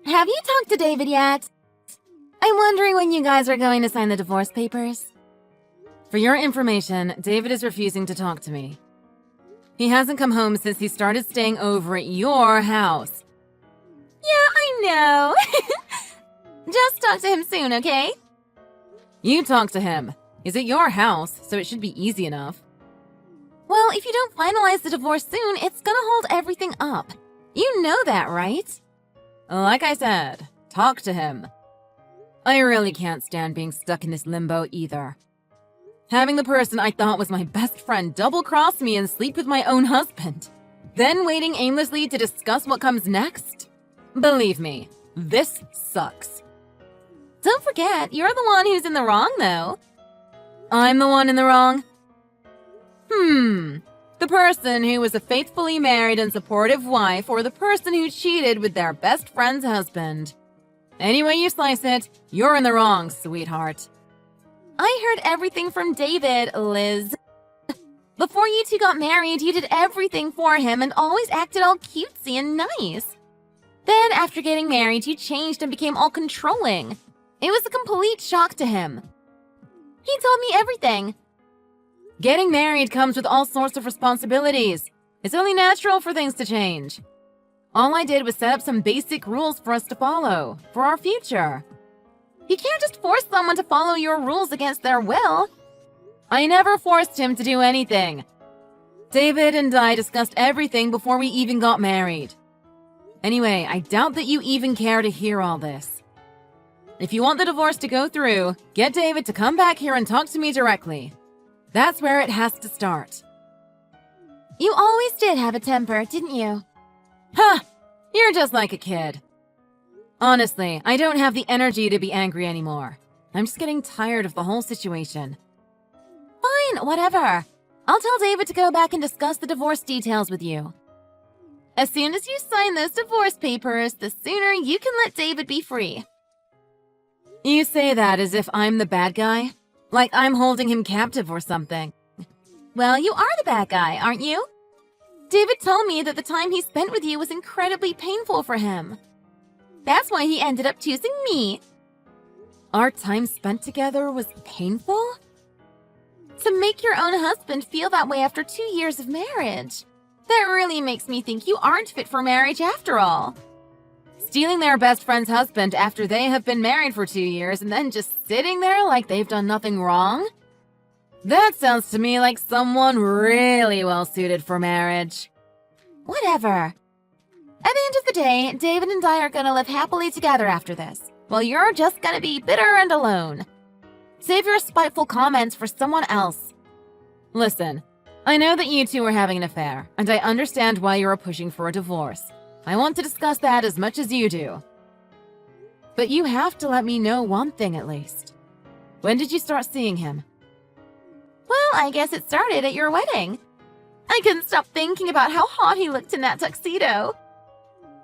Have you talked to David yet? I'm wondering when you guys are going to sign the divorce papers. For your information, David is refusing to talk to me. He hasn't come home since he started staying over at your house. Yeah, I know. Just talk to him soon, okay? You talk to him. He's at your house, so it should be easy enough. Well, if you don't finalize the divorce soon, it's gonna hold everything up. You know that, right? Like I said, talk to him. I really can't stand being stuck in this limbo either. Having the person I thought was my best friend double-cross me and sleep with my own husband. Then waiting aimlessly to discuss what comes next? Believe me, this sucks. Don't forget, you're the one who's in the wrong, though. I'm the one in the wrong? The person who was a faithfully married and supportive wife, or the person who cheated with their best friend's husband. Any way you slice it, you're in the wrong, sweetheart. I heard everything from David, Liz. Before you two got married, you did everything for him and always acted all cutesy and nice. Then, after getting married, you changed and became all controlling. It was a complete shock to him. He told me everything. Getting married comes with all sorts of responsibilities. It's only natural for things to change. All I did was set up some basic rules for us to follow, for our future. You can't just force someone to follow your rules against their will. I never forced him to do anything. David and I discussed everything before we even got married. Anyway, I doubt that you even care to hear all this. If you want the divorce to go through, get David to come back here and talk to me directly. That's where it has to start. You always did have a temper, didn't you? Ha! You're just like a kid. Honestly, I don't have the energy to be angry anymore. I'm just getting tired of the whole situation. Fine, whatever. I'll tell David to go back and discuss the divorce details with you. As soon as you sign those divorce papers, the sooner you can let David be free. You say that as if I'm the bad guy? Like I'm holding him captive or something. Well, you are the bad guy, aren't you? David told me that the time he spent with you was incredibly painful for him. That's why he ended up choosing me. Our time spent together was painful? To make your own husband feel that way after 2 years of marriage. That really makes me think you aren't fit for marriage after all. Stealing their best friend's husband after they have been married for 2 years and then just sitting there like they've done nothing wrong? That sounds to me like someone really well-suited for marriage. Whatever. At the end of the day, David and I are gonna live happily together after this, while you're just gonna be bitter and alone. Save your spiteful comments for someone else. Listen, I know that you two are having an affair, and I understand why you are pushing for a divorce. I want to discuss that as much as you do. But you have to let me know one thing at least. When did you start seeing him? Well, I guess it started at your wedding. I couldn't stop thinking about how hot he looked in that tuxedo.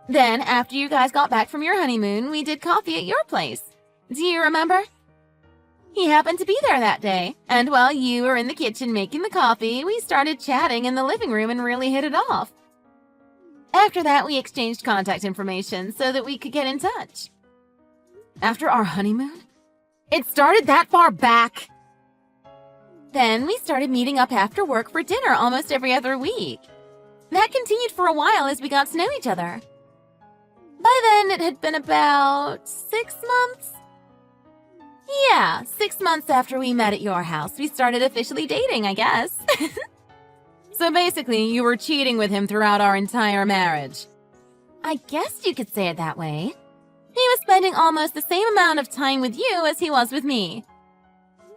Then, after you guys got back from your honeymoon, we did coffee at your place. Do you remember? He happened to be there that day, and while you were in the kitchen making the coffee, we started chatting in the living room and really hit it off. After that, we exchanged contact information so that we could get in touch. After our honeymoon? It started that far back! Then we started meeting up after work for dinner almost every other week. That continued for a while as we got to know each other. By then, it had been about 6 months. Yeah, 6 months after we met at your house, we started officially dating, I guess. So basically, you were cheating with him throughout our entire marriage. I guess you could say it that way. He was spending almost the same amount of time with you as he was with me.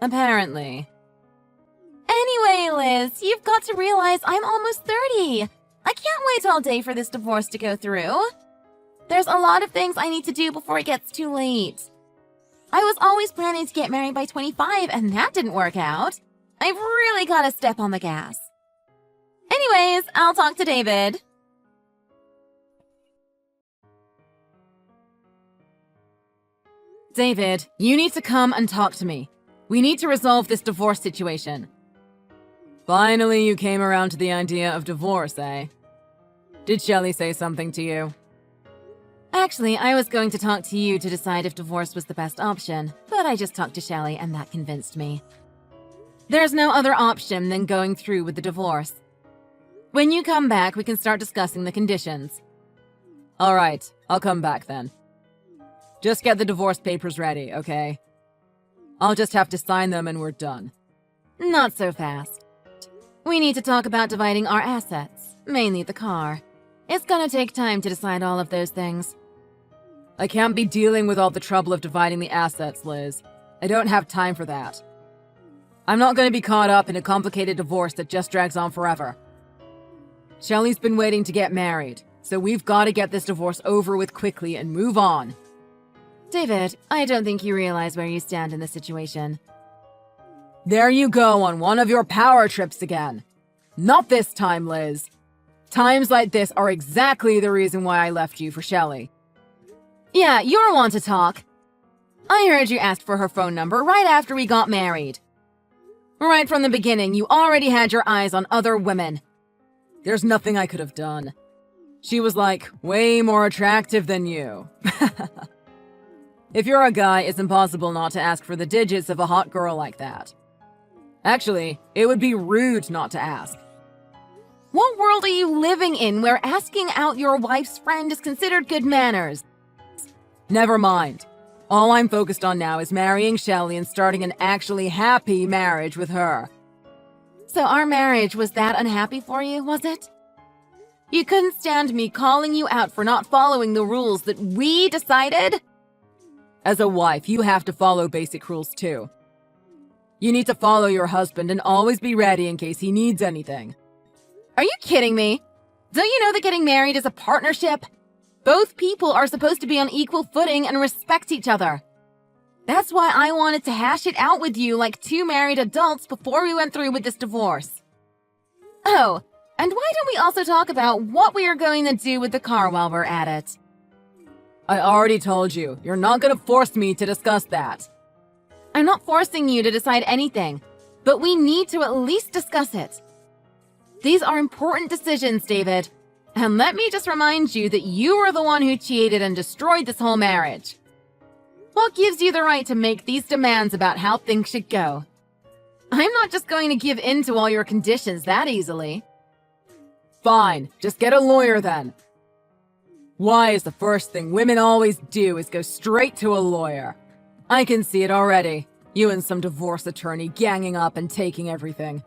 Apparently. Anyway, Liz, you've got to realize I'm almost 30. I can't wait all day for this divorce to go through. There's a lot of things I need to do before it gets too late. I was always planning to get married by 25, and that didn't work out. I've really got to step on the gas. Anyways, I'll talk to David. David, you need to come and talk to me. We need to resolve this divorce situation. Finally, you came around to the idea of divorce, eh? Did Shelley say something to you? Actually, I was going to talk to you to decide if divorce was the best option, but I just talked to Shelley and that convinced me. There's no other option than going through with the divorce. When you come back, we can start discussing the conditions. All right, I'll come back then. Just get the divorce papers ready, okay? I'll just have to sign them and we're done. Not so fast. We need to talk about dividing our assets, mainly the car. It's gonna take time to decide all of those things. I can't be dealing with all the trouble of dividing the assets, Liz. I don't have time for that. I'm not gonna be caught up in a complicated divorce that just drags on forever. Shelley's been waiting to get married, so we've got to get this divorce over with quickly and move on. David, I don't think you realize where you stand in this situation. There you go on one of your power trips again. Not this time, Liz. Times like this are exactly the reason why I left you for Shelley. Yeah, you're one to talk. I heard you asked for her phone number right after we got married. Right from the beginning, you already had your eyes on other women. There's nothing I could have done. She was, like, way more attractive than you. If you're a guy, it's impossible not to ask for the digits of a hot girl like that. Actually, it would be rude not to ask. What world are you living in where asking out your wife's friend is considered good manners? Never mind. All I'm focused on now is marrying Shelley and starting an actually happy marriage with her. So our marriage was that unhappy for you, was it? You couldn't stand me calling you out for not following the rules that we decided? As a wife, you have to follow basic rules too. You need to follow your husband and always be ready in case he needs anything. Are you kidding me? Don't you know that getting married is a partnership? Both people are supposed to be on equal footing and respect each other. That's why I wanted to hash it out with you like two married adults before we went through with this divorce. Oh, and why don't we also talk about what we are going to do with the car while we're at it? I already told you, you're not going to force me to discuss that. I'm not forcing you to decide anything, but we need to at least discuss it. These are important decisions, David. And let me just remind you that you were the one who cheated and destroyed this whole marriage. What gives you the right to make these demands about how things should go? I'm not just going to give in to all your conditions that easily. Fine, just get a lawyer then. Why is the first thing women always do is go straight to a lawyer? I can see it already. You and some divorce attorney ganging up and taking everything.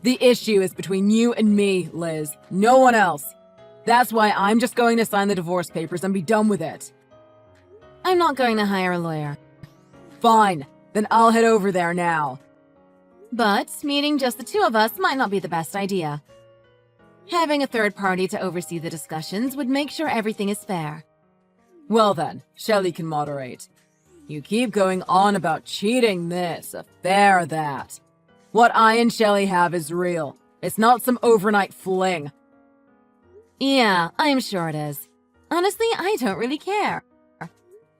The issue is between you and me, Liz. No one else. That's why I'm just going to sign the divorce papers and be done with it. I'm not going to hire a lawyer. Fine, then I'll head over there now. But meeting just the two of us might not be the best idea. Having a third party to oversee the discussions would make sure everything is fair. Well then, Shelley can moderate. You keep going on about cheating this, affair that. What I and Shelley have is real. It's not some overnight fling. Yeah, I'm sure it is. Honestly, I don't really care.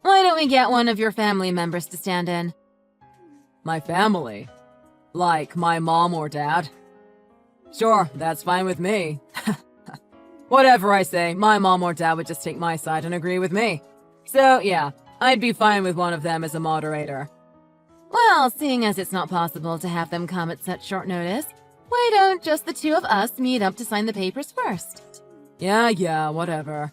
Why don't we get one of your family members to stand in? My family? Like my mom or dad? Sure, that's fine with me. Whatever I say, my mom or dad would just take my side and agree with me. So yeah, I'd be fine with one of them as a moderator. Well, seeing as it's not possible to have them come at such short notice, why don't just the two of us meet up to sign the papers first? Yeah, whatever.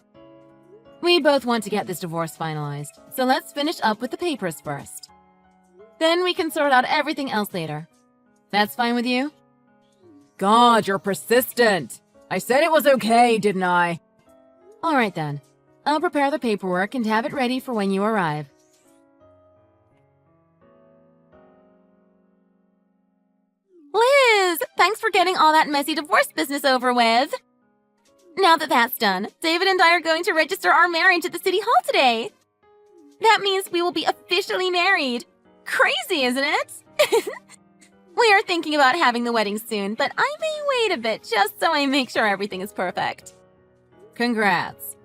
We both want to get this divorce finalized, so let's finish up with the papers first. Then we can sort out everything else later. That's fine with you? God, you're persistent. I said it was okay, didn't I? All right then. I'll prepare the paperwork and have it ready for when you arrive. Liz, thanks for getting all that messy divorce business over with. Now that that's done, David and I are going to register our marriage at the city hall today. That means we will be officially married. Crazy, isn't it? We are thinking about having the wedding soon, but I may wait a bit just so I make sure everything is perfect. Congrats.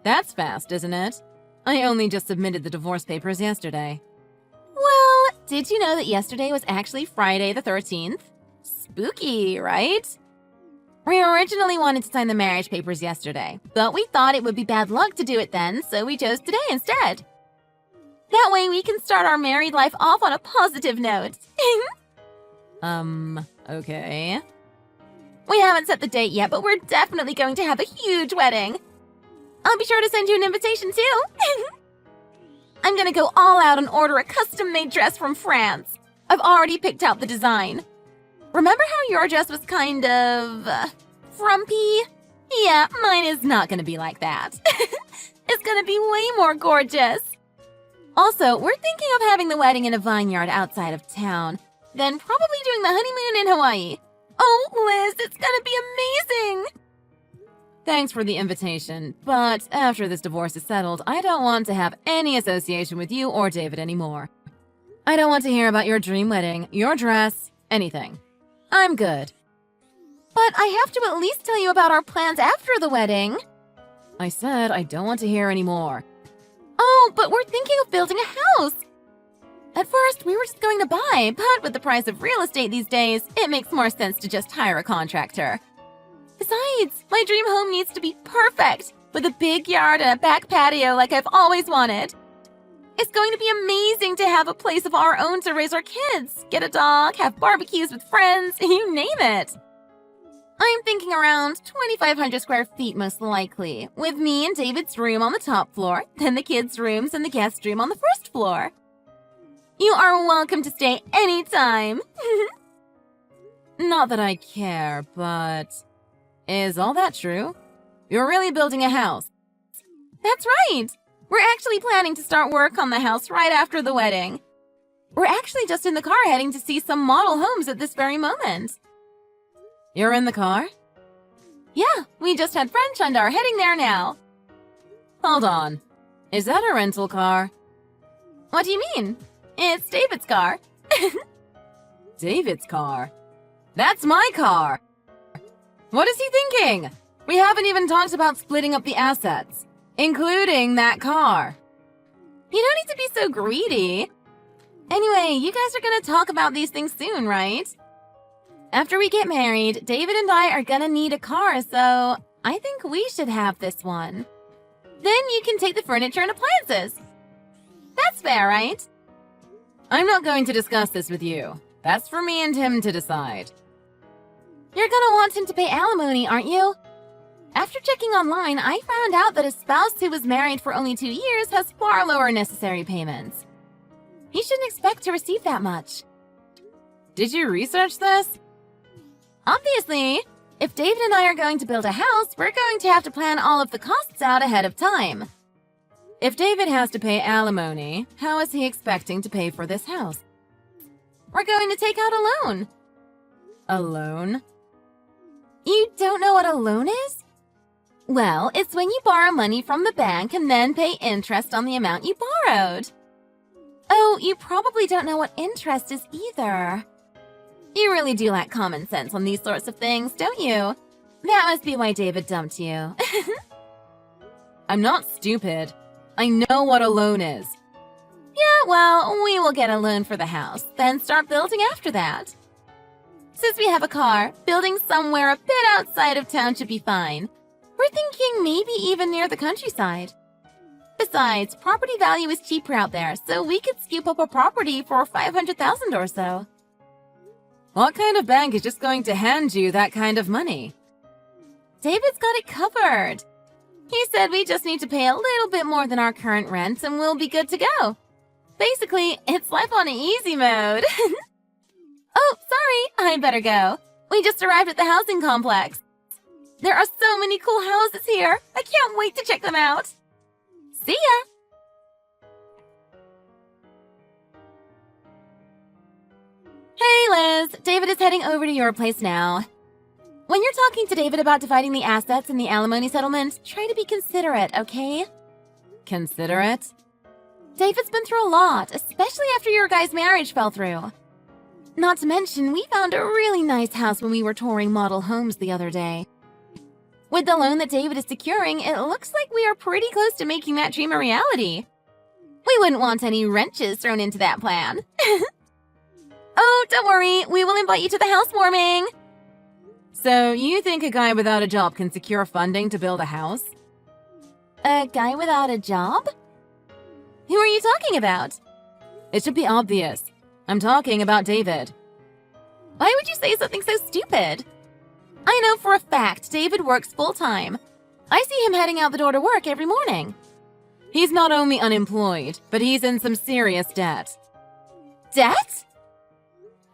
That's fast, isn't it? I only just submitted the divorce papers yesterday. Well, did you know that yesterday was actually Friday the 13th? Spooky, right? We originally wanted to sign the marriage papers yesterday, but we thought it would be bad luck to do it then, so we chose today instead. That way we can start our married life off on a positive note. Okay. We haven't set the date yet, but we're definitely going to have a huge wedding. I'll be sure to send you an invitation too. I'm gonna go all out and order a custom-made dress from France. I've already picked out the design. Remember how your dress was kind of frumpy? Yeah, mine is not gonna be like that. It's gonna be way more gorgeous. Also, we're thinking of having the wedding in a vineyard outside of town, then probably doing the honeymoon in Hawaii. Oh, Liz, it's gonna be amazing! Thanks for the invitation, but after this divorce is settled, I don't want to have any association with you or David anymore. I don't want to hear about your dream wedding, your dress, anything. I'm good. But I have to at least tell you about our plans after the wedding. I said I don't want to hear anymore. Oh, but we're thinking of building a house. At first, we were just going to buy, but with the price of real estate these days, it makes more sense to just hire a contractor. Besides, my dream home needs to be perfect, with a big yard and a back patio like I've always wanted. It's going to be amazing to have a place of our own to raise our kids, get a dog, have barbecues with friends, you name it. I'm thinking around 2,500 square feet most likely, with me and David's room on the top floor, then the kids' rooms and the guest room on the first floor. You are welcome to stay anytime. Not that I care, but is all that true? You're really building a house? That's right. We're actually planning to start work on the house right after the wedding. We're actually just in the car heading to see some model homes at this very moment. You're in the car? Yeah, we just had French and are heading there now. Hold on. Is that a rental car? What do you mean? It's David's car. David's car? That's my car! What is he thinking? We haven't even talked about splitting up the assets, including that car. You don't need to be so greedy. Anyway, you guys are gonna talk about these things soon, right? After we get married, David and I are gonna need a car, so I think we should have this one. Then you can take the furniture and appliances. That's fair, right? I'm not going to discuss this with you. That's for me and him to decide. You're gonna want him to pay alimony, aren't you? After checking online, I found out that a spouse who was married for only 2 years has far lower necessary payments. He shouldn't expect to receive that much. Did you research this? Obviously, if David and I are going to build a house, we're going to have to plan all of the costs out ahead of time. If David has to pay alimony, how is he expecting to pay for this house? We're going to take out a loan. A loan? You don't know what a loan is? Well, it's when you borrow money from the bank and then pay interest on the amount you borrowed. Oh, you probably don't know what interest is either. You really do lack common sense on these sorts of things, don't you? That must be why David dumped you. I'm not stupid. I know what a loan is. Yeah, well, we will get a loan for the house, then start building after that. Since we have a car, building somewhere a bit outside of town should be fine. We're thinking maybe even near the countryside. Besides, property value is cheaper out there, so we could scoop up a property for $500,000 or so. What kind of bank is just going to hand you that kind of money? David's got it covered. He said we just need to pay a little bit more than our current rent and we'll be good to go. Basically, it's life on easy mode. Oh, sorry, I better go. We just arrived at the housing complex. There are so many cool houses here. I can't wait to check them out. See ya! Hey, Liz. David is heading over to your place now. When you're talking to David about dividing the assets in the alimony settlement, try to be considerate, okay? Considerate? David's been through a lot, especially after your guys' marriage fell through. Not to mention, we found a really nice house when we were touring model homes the other day. With the loan that David is securing, it looks like we are pretty close to making that dream a reality. We wouldn't want any wrenches thrown into that plan. Oh, don't worry, we will invite you to the housewarming. So, you think a guy without a job can secure funding to build a house? A guy without a job? Who are you talking about? It should be obvious. I'm talking about David. Why would you say something so stupid? I know for a fact David works full-time. I see him heading out the door to work every morning. He's not only unemployed, but he's in some serious debt. Debt?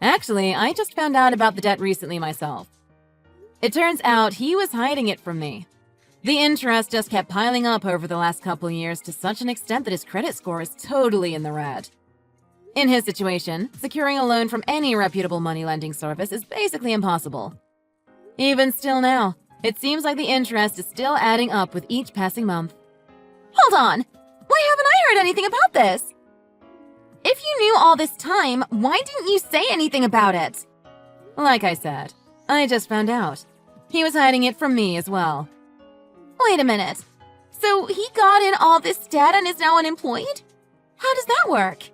Actually, I just found out about the debt recently myself. It turns out he was hiding it from me. The interest just kept piling up over the last couple years to such an extent that his credit score is totally in the red. In his situation, securing a loan from any reputable money lending service is basically impossible. Even still now, it seems like the interest is still adding up with each passing month. Hold on! Why haven't I heard anything about this? If you knew all this time, why didn't you say anything about it? Like I said, I just found out. He was hiding it from me as well. Wait a minute. So he got in all this debt and is now unemployed? How does that work?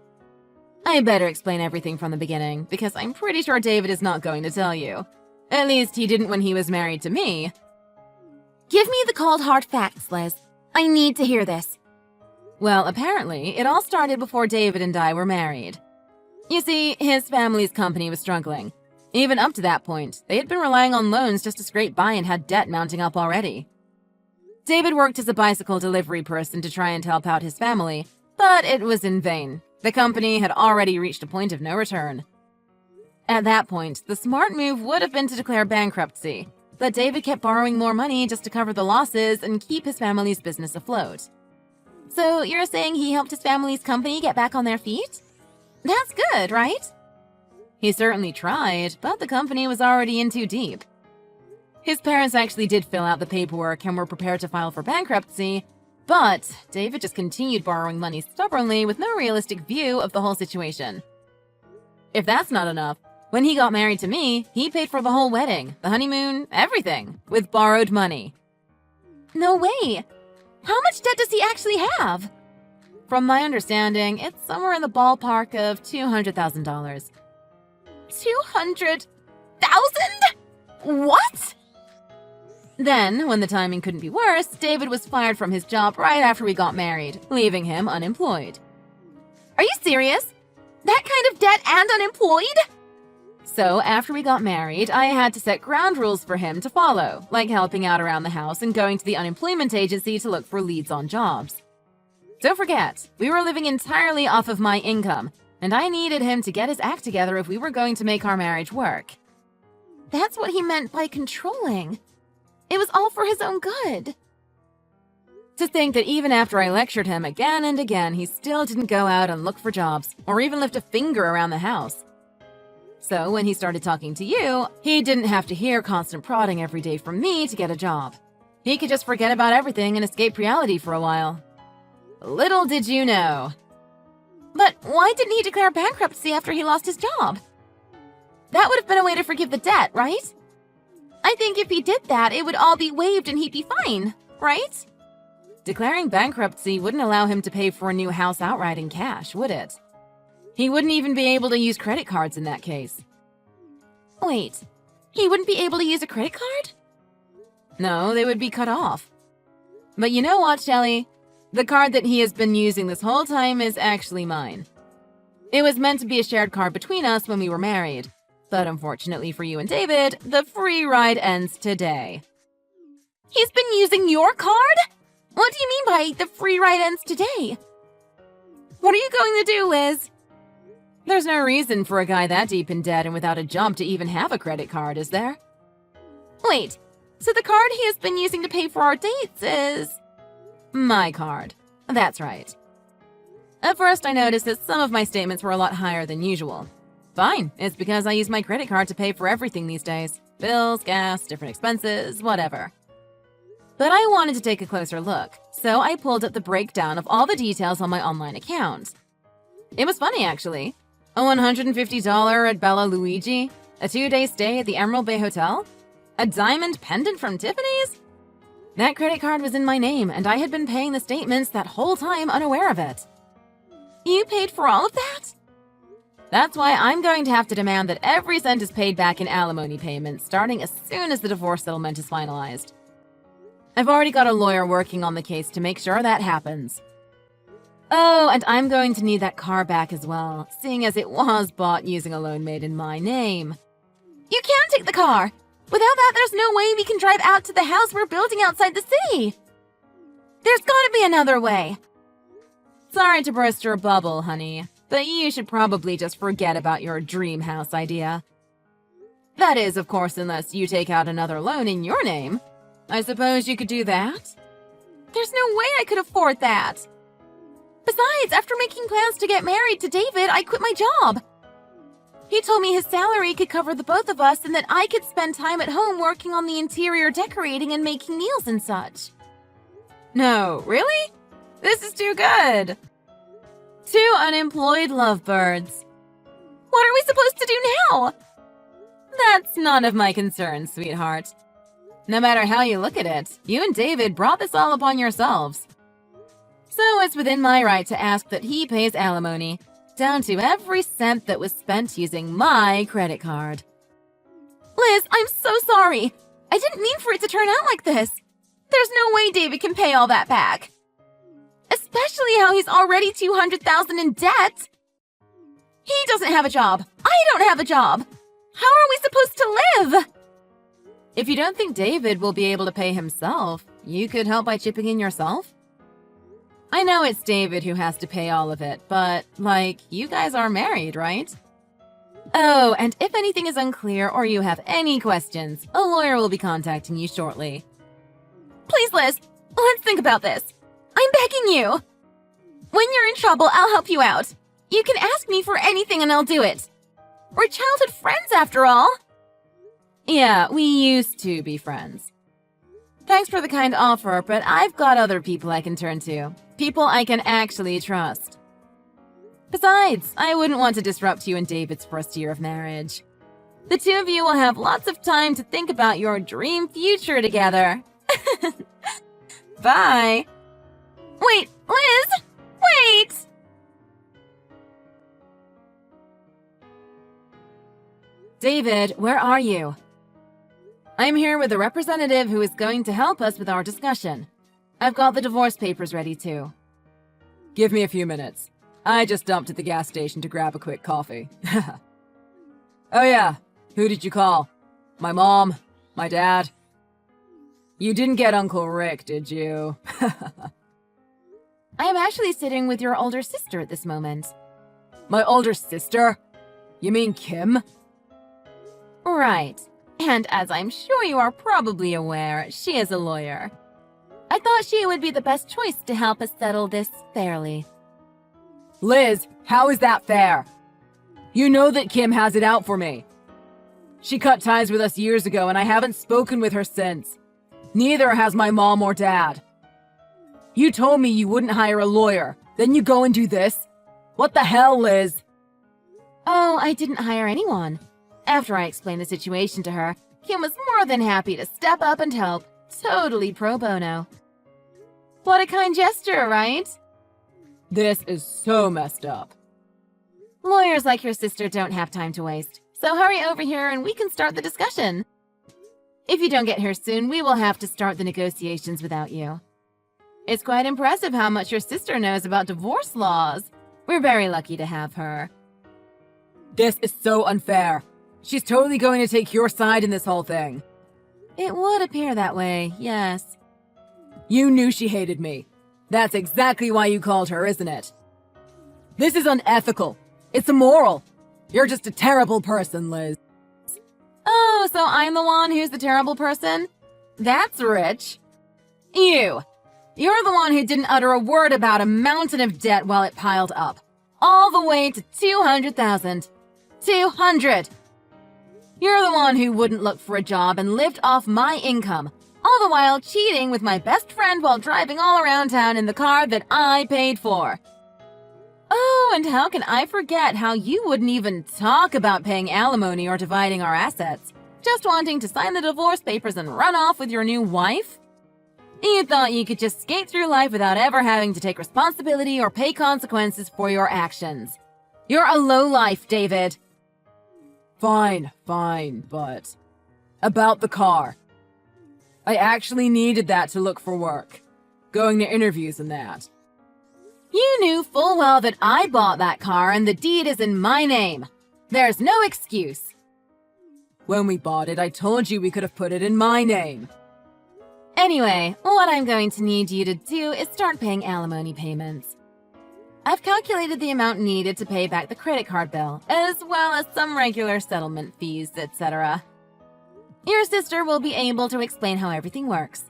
I better explain everything from the beginning, because I'm pretty sure David is not going to tell you. At least he didn't when he was married to me. Give me the cold hard facts, Liz. I need to hear this. Well, apparently, it all started before David and I were married. You see, his family's company was struggling. Even up to that point, they had been relying on loans just to scrape by and had debt mounting up already. David worked as a bicycle delivery person to try and help out his family, but it was in vain. The company had already reached a point of no return. At that point, the smart move would have been to declare bankruptcy, but David kept borrowing more money just to cover the losses and keep his family's business afloat. So you're saying he helped his family's company get back on their feet? That's good, right? He certainly tried, but the company was already in too deep. His parents actually did fill out the paperwork and were prepared to file for bankruptcy, but David just continued borrowing money stubbornly with no realistic view of the whole situation. If that's not enough, when he got married to me, he paid for the whole wedding, the honeymoon, everything, with borrowed money. No way! How much debt does he actually have? From my understanding, it's somewhere in the ballpark of $200,000. 200,000? What? Then, when the timing couldn't be worse, David was fired from his job right after we got married, leaving him unemployed. Are you serious? That kind of debt and unemployed? So, after we got married, I had to set ground rules for him to follow, like helping out around the house and going to the unemployment agency to look for leads on jobs. Don't forget, we were living entirely off of my income, and I needed him to get his act together if we were going to make our marriage work. That's what he meant by controlling. It was all for his own good. To think that even after I lectured him again and again, he still didn't go out and look for jobs, or even lift a finger around the house. So when he started talking to you, he didn't have to hear constant prodding every day from me to get a job. He could just forget about everything and escape reality for a while. Little did you know. But why didn't he declare bankruptcy after he lost his job? That would have been a way to forgive the debt, right? I think if he did that, it would all be waived and he'd be fine, right? Declaring bankruptcy wouldn't allow him to pay for a new house outright in cash, would it? He wouldn't even be able to use credit cards in that case. Wait, he wouldn't be able to use a credit card? No, they would be cut off. But you know what, Shelley? The card that he has been using this whole time is actually mine. It was meant to be a shared card between us when we were married. But unfortunately for you and David, the free ride ends today. He's been using your card? What do you mean by the free ride ends today? What are you going to do, Liz? There's no reason for a guy that deep in debt and without a job to even have a credit card, is there? Wait, so the card he has been using to pay for our dates is... My card. That's right. At first I noticed that some of my statements were a lot higher than usual. Fine, it's because I use my credit card to pay for everything these days. Bills, gas, different expenses, whatever. But I wanted to take a closer look, so I pulled up the breakdown of all the details on my online account. It was funny, actually. A $150 at Bella Luigi, a 2-day stay at the Emerald Bay Hotel, a diamond pendant from Tiffany's. That credit card was in my name, and I had been paying the statements that whole time unaware of it. You paid for all of that? That's why I'm going to have to demand that every cent is paid back in alimony payments, starting as soon as the divorce settlement is finalized. I've already got a lawyer working on the case to make sure that happens. Oh, and I'm going to need that car back as well, seeing as it was bought using a loan made in my name. You can take the car! Without that, there's no way we can drive out to the house we're building outside the city! There's gotta be another way! Sorry to burst your bubble, honey, but you should probably just forget about your dream house idea. That is, of course, unless you take out another loan in your name. I suppose you could do that? There's no way I could afford that! Besides, after making plans to get married to David, I quit my job. He told me his salary could cover the both of us and that I could spend time at home working on the interior decorating and making meals and such. No, really? This is too good. Two unemployed lovebirds. What are we supposed to do now? That's none of my concern, sweetheart. No matter how you look at it, you and David brought this all upon yourselves. So it's within my right to ask that he pays alimony, down to every cent that was spent using my credit card. Liz, I'm so sorry. I didn't mean for it to turn out like this. There's no way David can pay all that back. Especially how he's already $200,000 in debt. He doesn't have a job. I don't have a job. How are we supposed to live? If you don't think David will be able to pay himself, you could help by chipping in yourself. I know it's David who has to pay all of it, but, you guys are married, right? Oh, and if anything is unclear or you have any questions, a lawyer will be contacting you shortly. Please, Liz, let's think about this. I'm begging you. When you're in trouble, I'll help you out. You can ask me for anything and I'll do it. We're childhood friends, after all. Yeah, we used to be friends. Thanks for the kind offer, but I've got other people I can turn to. People I can actually trust. Besides, I wouldn't want to disrupt you and David's first year of marriage. The two of you will have lots of time to think about your dream future together. Bye. Wait, Liz! Wait! David, where are you? I'm here with a representative who is going to help us with our discussion. I've got the divorce papers ready too. Give me a few minutes. I just dumped at the gas station to grab a quick coffee. Oh yeah, who did you call? My mom? My dad? You didn't get Uncle Rick, did you? I am actually sitting with your older sister at this moment. My older sister? You mean Kim? Right. And as I'm sure you are probably aware, she is a lawyer. I thought she would be the best choice to help us settle this fairly. Liz, how is that fair? You know that Kim has it out for me. She cut ties with us years ago and I haven't spoken with her since. Neither has my mom or dad. You told me you wouldn't hire a lawyer, then you go and do this? What the hell, Liz? Oh, I didn't hire anyone. After I explained the situation to her, Kim was more than happy to step up and help. Totally pro bono. What a kind gesture, right? This is so messed up. Lawyers like your sister don't have time to waste, so hurry over here and we can start the discussion. If you don't get here soon, we will have to start the negotiations without you. It's quite impressive how much your sister knows about divorce laws. We're very lucky to have her. This is so unfair. She's totally going to take your side in this whole thing. It would appear that way, yes. You knew she hated me. That's exactly why you called her, isn't it? This is unethical. It's immoral. You're just a terrible person, Liz. Oh, so I'm the one who's the terrible person? That's rich. You're the one who didn't utter a word about a mountain of debt while it piled up. All the way to 200,000. 200! You're the one who wouldn't look for a job and lived off my income, all the while cheating with my best friend while driving all around town in the car that I paid for. Oh, and how can I forget how you wouldn't even talk about paying alimony or dividing our assets, just wanting to sign the divorce papers and run off with your new wife? You thought you could just skate through life without ever having to take responsibility or pay consequences for your actions. You're a lowlife, David. Fine, but about the car. I actually needed that to look for work. Going to interviews and that. You knew full well that I bought that car and the deed is in my name. There's no excuse. When we bought it, I told you we could have put it in my name. Anyway, what I'm going to need you to do is start paying alimony payments. I've calculated the amount needed to pay back the credit card bill, as well as some regular settlement fees, etc. Your sister will be able to explain how everything works.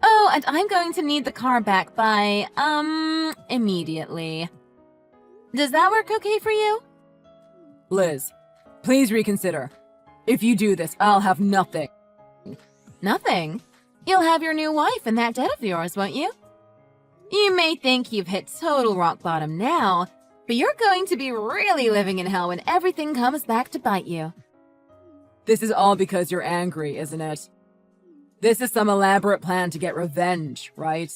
Oh, and I'm going to need the car back by, immediately. Does that work okay for you? Liz, please reconsider. If you do this, I'll have nothing. Nothing? You'll have your new wife and that debt of yours, won't you? You may think you've hit total rock bottom now, but you're going to be really living in hell when everything comes back to bite you. This is all because you're angry, isn't it? This is some elaborate plan to get revenge, right?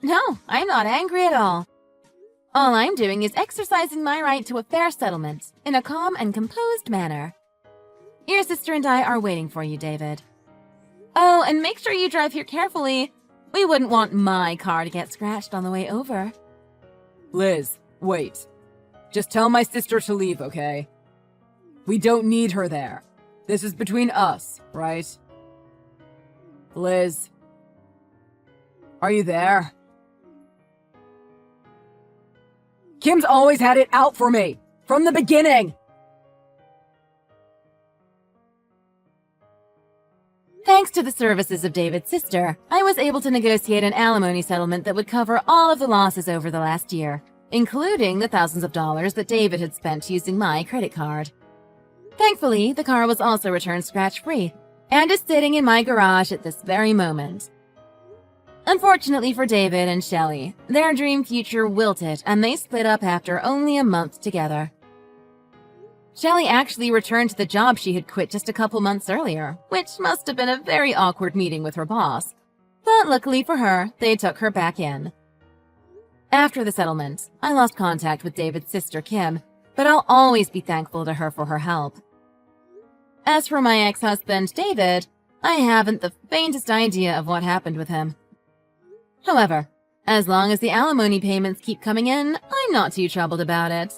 No, I'm not angry at all. All I'm doing is exercising my right to a fair settlement in a calm and composed manner. Your sister and I are waiting for you, David. Oh, and make sure you drive here carefully. We wouldn't want my car to get scratched on the way over. Liz, wait. Just tell my sister to leave, okay? We don't need her there. This is between us, right? Liz, are you there? Kim's always had it out for me, from the beginning! Thanks to the services of David's sister, I was able to negotiate an alimony settlement that would cover all of the losses over the last year, including the thousands of dollars that David had spent using my credit card. Thankfully, the car was also returned scratch-free, and is sitting in my garage at this very moment. Unfortunately for David and Shelley, their dream future wilted and they split up after only a month together. Shelley actually returned to the job she had quit just a couple months earlier, which must have been a very awkward meeting with her boss. But luckily for her, they took her back in. After the settlement, I lost contact with David's sister Kim, but I'll always be thankful to her for her help. As for my ex-husband, David, I haven't the faintest idea of what happened with him. However, as long as the alimony payments keep coming in, I'm not too troubled about it.